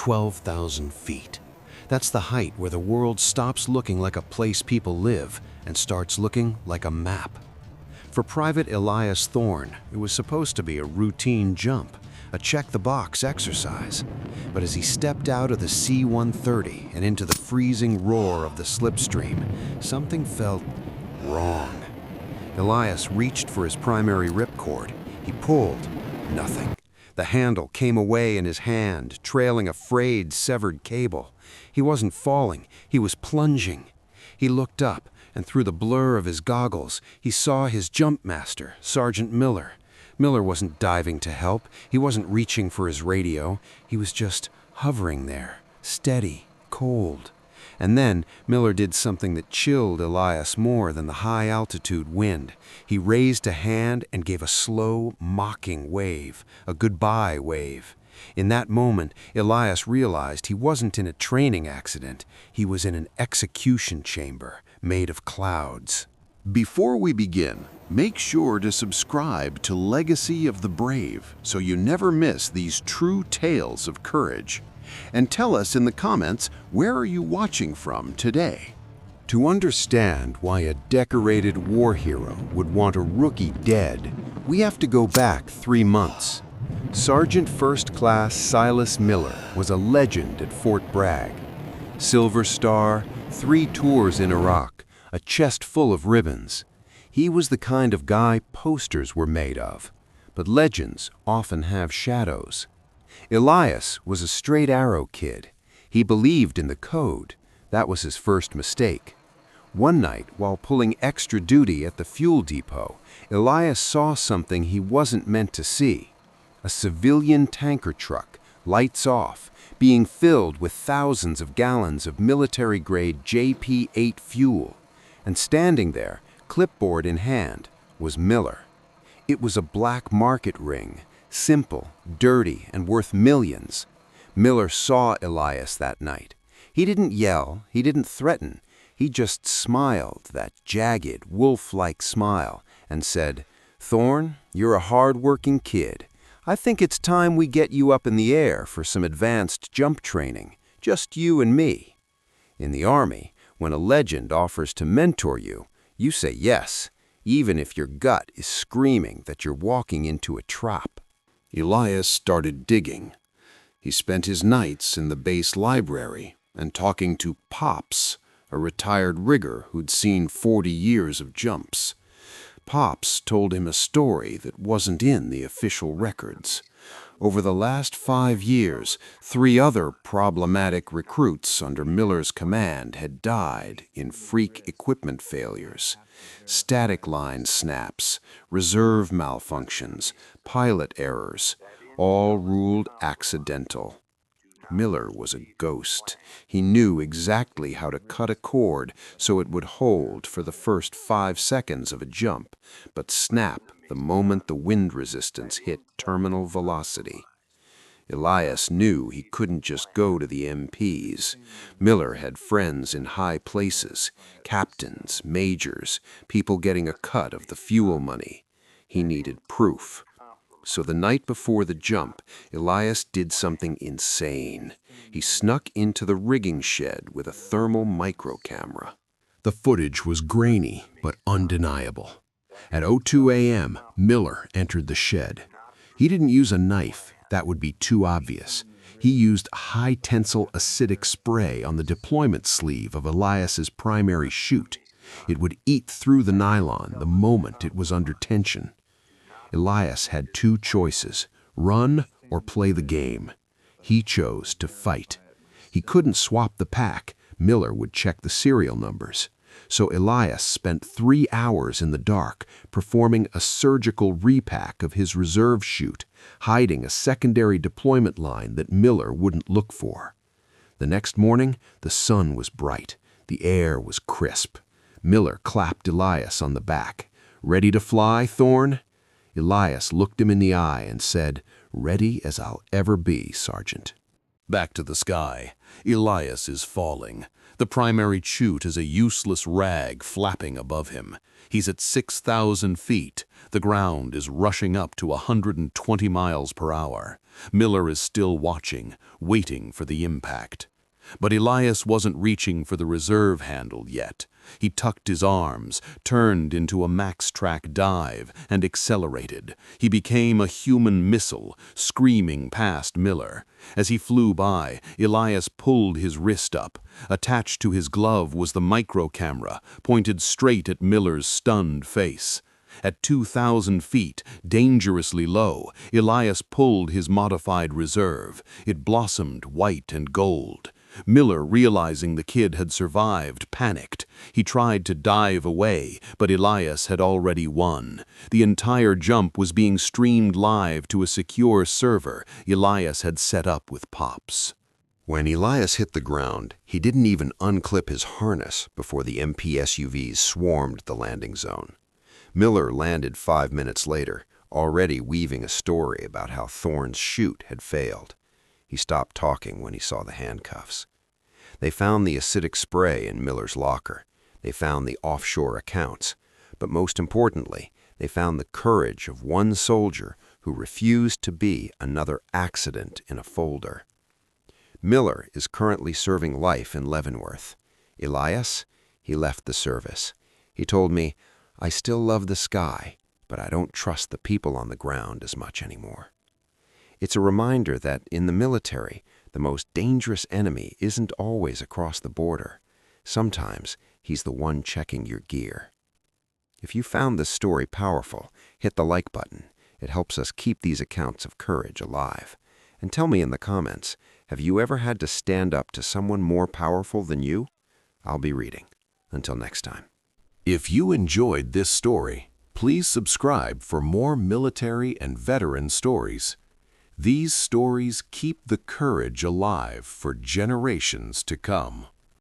12,000 feet. That's the height where the world stops looking like a place people live and starts looking like a map. For Private Elias Thorne, it was supposed to be a routine jump, a check-the-box exercise. But as he stepped out of the C-130 and into the freezing roar of the slipstream, something felt wrong. Elias reached for his primary ripcord. He pulled. Nothing. The handle came away in his hand, trailing a frayed, severed cable. He wasn't falling. He was plunging. He looked up, and through the blur of his goggles, he saw his jump master, Sergeant Miller. Miller wasn't diving to help. He wasn't reaching for his radio. He was just hovering there, steady, cold. And then Miller did something that chilled Elias more than the high-altitude wind. He raised a hand and gave a slow, mocking wave, a goodbye wave. In that moment, Elias realized he wasn't in a training accident. He was in an execution chamber made of clouds. Before we begin, make sure to subscribe to Legacy of the Brave so you never miss these true tales of courage. And tell us in the comments, where are you watching from today? To understand why a decorated war hero would want a rookie dead, we have to go back 3 months. Sergeant First Class Silas Miller was a legend at Fort Bragg. Silver Star, 3 tours in Iraq, a chest full of ribbons. He was the kind of guy posters were made of. But legends often have shadows. Elias was a straight arrow kid. He believed in the code. That was his first mistake. One night, while pulling extra duty at the fuel depot, Elias saw something he wasn't meant to see. A civilian tanker truck, lights off, being filled with thousands of gallons of military-grade JP-8 fuel. And standing there, clipboard in hand, was Miller. It was a black market ring, simple, dirty, and worth millions. Miller saw Elias that night. He didn't yell, he didn't threaten. He just smiled, that jagged, wolf-like smile, and said, "Thorne, you're a hard-working kid. I think it's time we get you up in the air for some advanced jump training, just you and me." In the Army, when a legend offers to mentor you, you say yes, even if your gut is screaming that you're walking into a trap. Elias started digging. He spent his nights in the base library and talking to Pops, a retired rigger who'd seen 40 years of jumps. Pops told him a story that wasn't in the official records. Over the last 5 years, 3 other problematic recruits under Miller's command had died in freak equipment failures. Static line snaps, reserve malfunctions, pilot errors, all ruled accidental. Miller was a ghost. He knew exactly how to cut a cord so it would hold for the first 5 seconds of a jump, but snap the moment the wind resistance hit terminal velocity. Elias knew he couldn't just go to the MPs. Miller had friends in high places, captains, majors, people getting a cut of the fuel money. He needed proof. So the night before the jump, Elias did something insane. He snuck into the rigging shed with a thermal micro camera. The footage was grainy but undeniable. At 02 a.m., Miller entered the shed. He didn't use a knife. That would be too obvious. He used high-tensile acidic spray on the deployment sleeve of Elias's primary chute. It would eat through the nylon the moment it was under tension. Elias had 2 choices, run or play the game. He chose to fight. He couldn't swap the pack. Miller would check the serial numbers. So Elias spent 3 hours in the dark performing a surgical repack of his reserve chute, hiding a secondary deployment line that Miller wouldn't look for. The next morning, the sun was bright. The air was crisp. Miller clapped Elias on the back. "Ready to fly, Thorne?" Elias looked him in the eye and said, "Ready as I'll ever be, Sergeant." Back to the sky. Elias is falling. The primary chute is a useless rag flapping above him. He's at 6,000 feet. The ground is rushing up to 120 miles per hour. Miller is still watching, waiting for the impact. But Elias wasn't reaching for the reserve handle yet. He tucked his arms, turned into a max-track dive, and accelerated. He became a human missile, screaming past Miller. As he flew by, Elias pulled his wrist up. Attached to his glove was the micro camera, pointed straight at Miller's stunned face. At 2,000 feet, dangerously low, Elias pulled his modified reserve. It blossomed white and gold. Miller, realizing the kid had survived, panicked. He tried to dive away, but Elias had already won. The entire jump was being streamed live to a secure server Elias had set up with Pops. When Elias hit the ground, he didn't even unclip his harness before the MP SUVs swarmed the landing zone. Miller landed 5 minutes later, already weaving a story about how Thorne's chute had failed. He stopped talking when he saw the handcuffs. They found the acidic spray in Miller's locker. They found the offshore accounts. But most importantly, they found the courage of one soldier who refused to be another accident in a folder. Miller is currently serving life in Leavenworth. Elias, he left the service. He told me, "I still love the sky, but I don't trust the people on the ground as much anymore." It's a reminder that in the military, the most dangerous enemy isn't always across the border. Sometimes he's the one checking your gear. If you found this story powerful, hit the like button. It helps us keep these accounts of courage alive. And tell me in the comments, have you ever had to stand up to someone more powerful than you? I'll be reading. Until next time. If you enjoyed this story, please subscribe for more military and veteran stories. These stories keep the courage alive for generations to come.